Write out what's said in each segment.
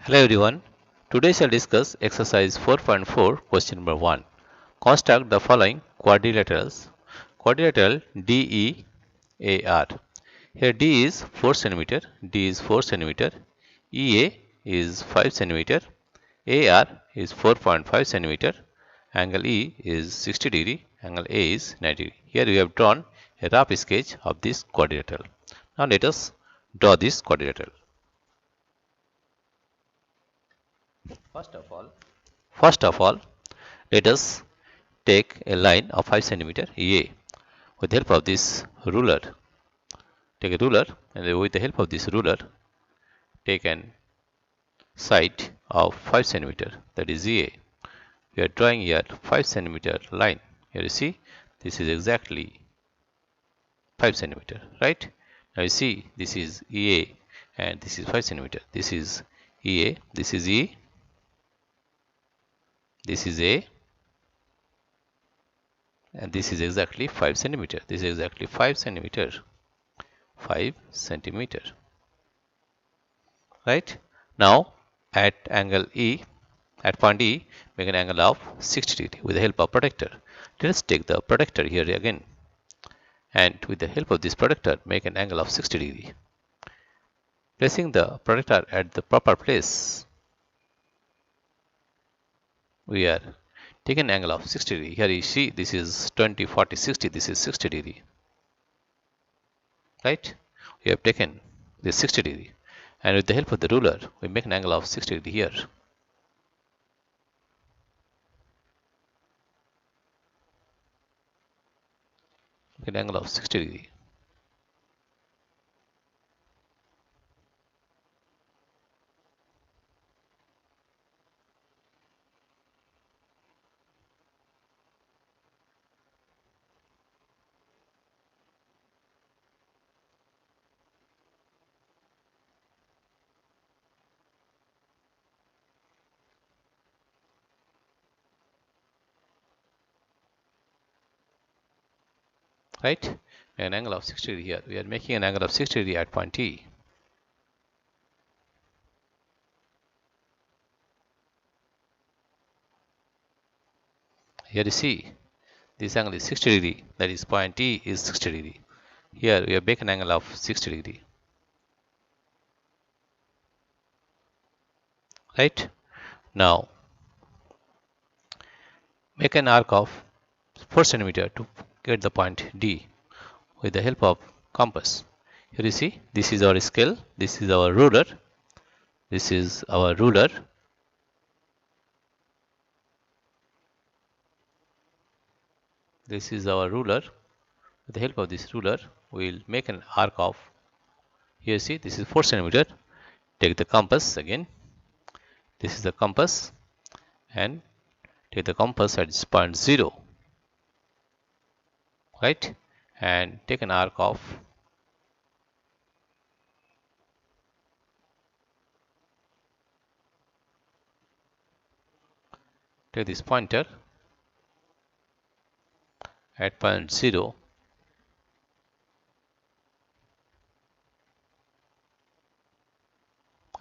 Hello everyone. Today shall discuss exercise 4.4 question number 1. Construct the following quadrilaterals. Quadrilateral DEAR. Here D is 4 cm, D is 4 cm, EA is 5 cm, AR is 4.5 cm, angle E is 60 degree, angle A is 90 degree. Here we have drawn a rough sketch of this quadrilateral. Now let us draw this quadrilateral. First of all, let us take a line of 5 cm EA with the help of this ruler. Take a ruler and with the help of this ruler take an side of 5 cm, that is EA. We are drawing here 5 cm line. Here you see this is exactly 5 cm, right? Now you see this is EA and this is 5 cm. This is EA, this is E, this is A, and this is exactly 5 cm. This is exactly 5 cm. 5 centimeter, right? Now at angle E, at point E, make an angle of 60 degree with the help of protractor. Let us take the protractor here again, and with the help of this protractor make an angle of 60 degree. Placing the protractor at the proper place, we are taking an angle of 60 degree. Here you see this is 20, 40, 60, this is 60 degree, right? We have taken this 60 degree, and with the help of the ruler we make an angle of 60 degree here. Make an angle of 60 degree. Right? An angle of 60 degree here. We are making an angle of 60 degree at point E. Here you see this angle is 60 degree, that is point E is 60 degree. Here we have make an angle of 60 degree. Right? Now make an arc of 4 centimeter to get the point D with the help of compass. Here you see this is our scale, this is our ruler, this is our ruler. This is our ruler. With the help of this ruler, we will make an arc of, here see this is 4 centimeter. Take the compass again. This is the compass, and take the compass at this point 0, right? And take an arc of take this pointer at point 0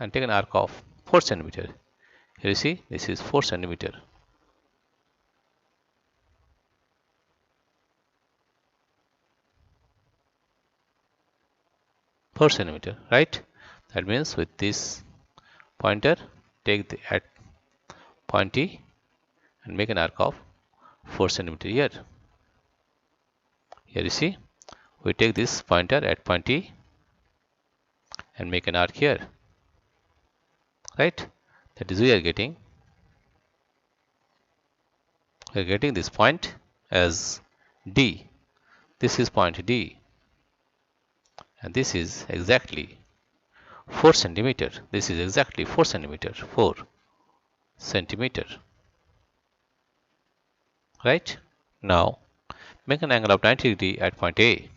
and take an arc of 4 centimeter. Here you see this is 4 centimeter. Right? That means with this pointer take the at point E and make an arc of 4 centimeter here. Here you see we take this pointer at point E and make an arc here, right? That is we are getting this point as D. This is point D, and this is exactly 4 centimeter. This is exactly 4 centimeter. 4 centimeter. Right? Now make an angle of 90 degree at point A.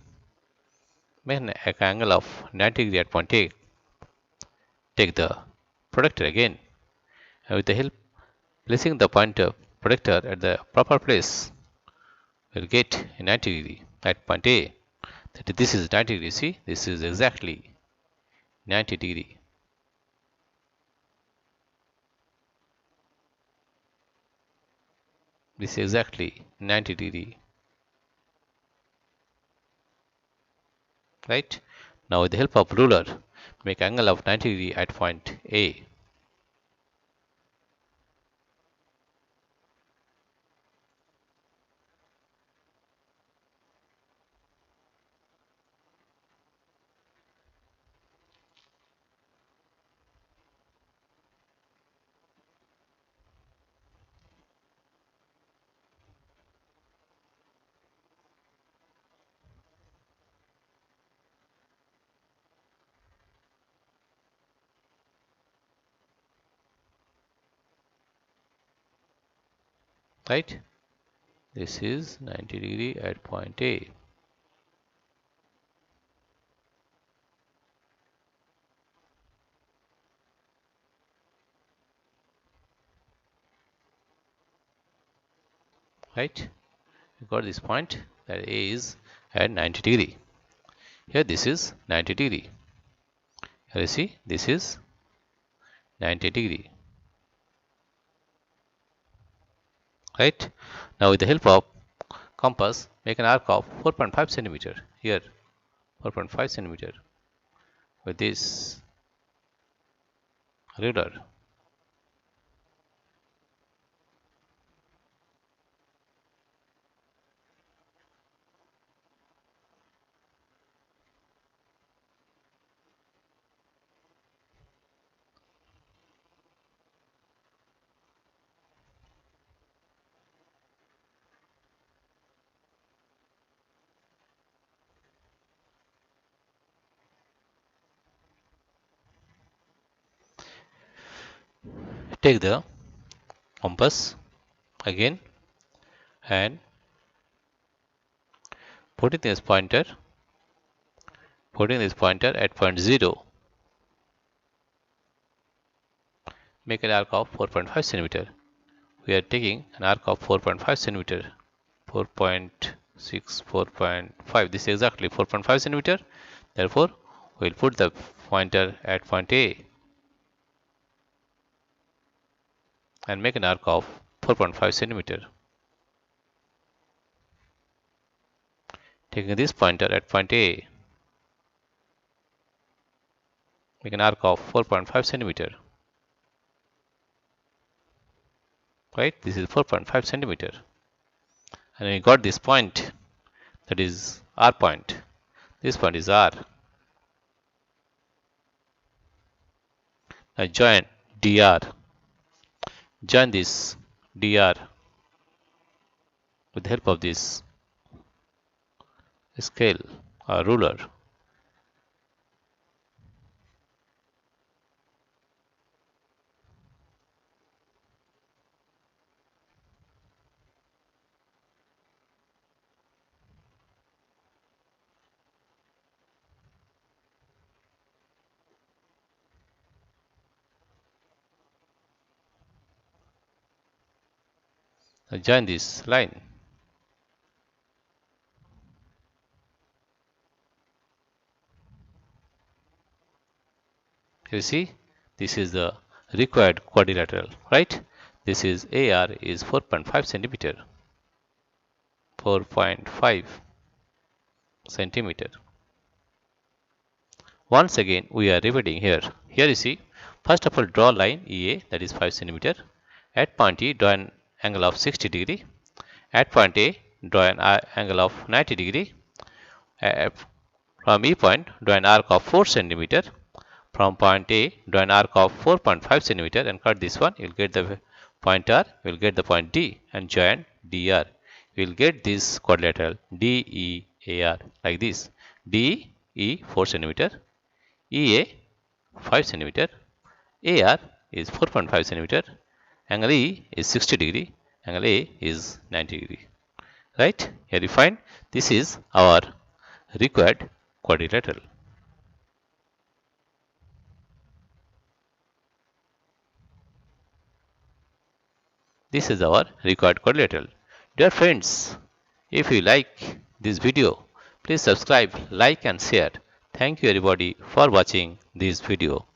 Make an angle of 90 degree at point A. Take the protractor again, and with the help placing the pointer protractor at the proper place, we'll get a 90 degree at point A. That this is 90 degree. See, this is exactly 90 degree. This is exactly 90 degree, right? Now with the help of ruler, make angle of 90 degree at point A. Right? This is 90 degree at point A. Right? You got this point that A is at 90 degree. Here this is 90 degree. Here you see this is 90 degree. Right? Now with the help of compass, make an arc of 4.5 centimeter. Here 4.5 centimeter with this ruler. Take the compass again and put in this pointer at point 0. Make an arc of 4.5 centimeter. We are taking an arc of 4.5 centimeter. 4.6, 4.5. This is exactly 4.5 centimeter. Therefore, we will put the pointer at point A and make an arc of 4.5 centimeter. Taking this pointer at point A, make an arc of 4.5 centimeter. Right? This is 4.5 centimeter. And we got this point, that is R point. This point is R. Now join DR. Join this DR with the help of this scale or ruler. Now join this line. You see, this is the required quadrilateral, right? This is AR is 4.5 centimeter. 4.5 centimeter. Once again, we are repeating here. Here you see, first of all, draw line EA, that is 5 centimeter. At point E, draw an angle of 60 degree. At point A, draw an angle of 90 degree. From E point, draw an arc of 4 centimeter. From point A, draw an arc of 4.5 centimeter and cut this one. You will get the point R, you will get the point D and join DR. You will get this quadrilateral DEAR like this. DE 4 centimeter, EA 5 centimeter, AR is 4.5 centimeter, angle E is 60 degree, angle A is 90 degree. Right? Here you find this is our required quadrilateral. This is our required quadrilateral. Dear friends, if you like this video, please subscribe, like and share. Thank you everybody for watching this video.